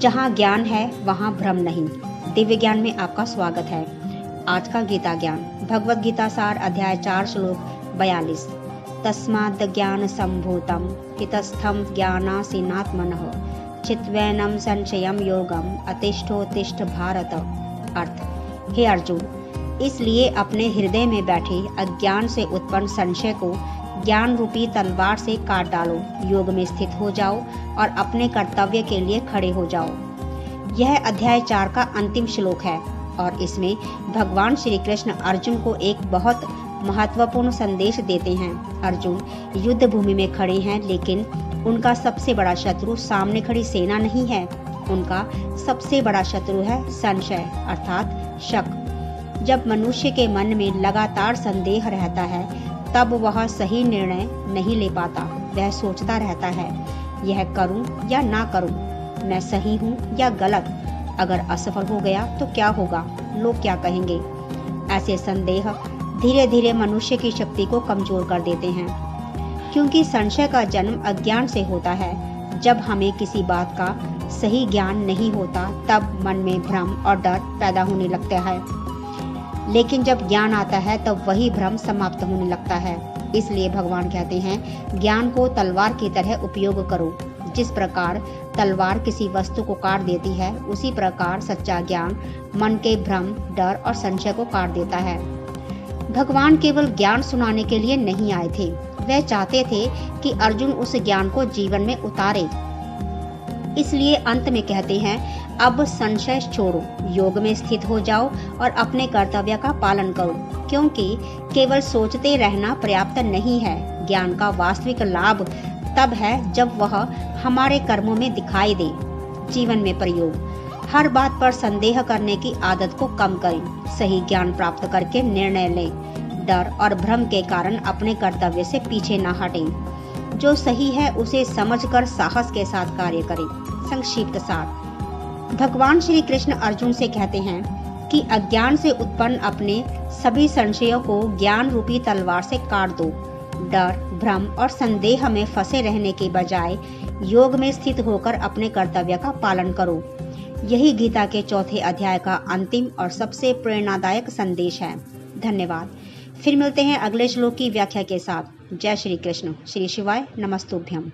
जहाँ ज्ञान है वहाँ भ्रम नहीं। दिव्य ज्ञान में आपका स्वागत है। आज का गीता ज्ञान भगवद गीता सार अध्याय 4 श्लोक 42। तस्माद् ज्ञान संभूतम हितस्थम ज्ञानासीनात्मनः चित्वैनम संशयम योगम अतिष्ठोत्तिष्ठ भारत। अर्थ, हे अर्जुन, इसलिए अपने हृदय में बैठे अज्ञान से उत्पन्न संशय को ज्ञान रूपी तलवार से काट डालो, योग में स्थित हो जाओ और अपने कर्तव्य के लिए खड़े हो जाओ। यह अध्याय 4 का अंतिम श्लोक है और इसमें भगवान श्री कृष्ण अर्जुन को एक बहुत महत्वपूर्ण संदेश देते हैं। अर्जुन युद्ध भूमि में खड़े हैं, लेकिन उनका सबसे बड़ा शत्रु सामने खड़ी सेना नहीं है। उनका सबसे बड़ा शत्रु है संशय अर्थात शक। जब मनुष्य के मन में लगातार संदेह रहता है तब वह सही निर्णय नहीं ले पाता। वह सोचता रहता है, यह करूं या ना करूं, मैं सही हूं या गलत, अगर असफल हो गया तो क्या होगा, लोग क्या कहेंगे। ऐसे संदेह धीरे धीरे मनुष्य की शक्ति को कमजोर कर देते हैं, क्योंकि संशय का जन्म अज्ञान से होता है। जब हमें किसी बात का सही ज्ञान नहीं होता तब मन में भ्रम और डर पैदा होने लगता है, लेकिन जब ज्ञान आता है तब वही भ्रम समाप्त होने लगता है। इसलिए भगवान कहते हैं, ज्ञान को तलवार की तरह उपयोग करो। जिस प्रकार तलवार किसी वस्तु को काट देती है, उसी प्रकार सच्चा ज्ञान मन के भ्रम, डर और संशय को काट देता है। भगवान केवल ज्ञान सुनाने के लिए नहीं आए थे, वह चाहते थे कि अर्जुन उस ज्ञान को जीवन में उतारे। इसलिए अंत में कहते हैं, अब संशय छोड़ो, योग में स्थित हो जाओ और अपने कर्तव्य का पालन करो, क्योंकि केवल सोचते रहना पर्याप्त नहीं है। ज्ञान का वास्तविक लाभ तब है जब वह हमारे कर्मों में दिखाई दे। जीवन में प्रयोग, हर बात पर संदेह करने की आदत को कम करें। सही ज्ञान प्राप्त करके निर्णय लें। डर और भ्रम के कारण अपने कर्तव्य से पीछे न हटें। जो सही है उसे समझकर साहस के साथ कार्य करें। संक्षिप्त सार, भगवान श्री कृष्ण अर्जुन से कहते हैं कि अज्ञान से उत्पन्न अपने सभी संशयों को ज्ञान रूपी तलवार से काट दो। डर, भ्रम और संदेह में फंसे रहने के बजाय योग में स्थित होकर अपने कर्तव्य का पालन करो। यही गीता के 4थे अध्याय का अंतिम और सबसे प्रेरणादायक संदेश है। धन्यवाद। फिर मिलते हैं अगले श्लोक की व्याख्या के साथ। जय श्री कृष्ण। श्री शिवाय नमस्तुभ्यम।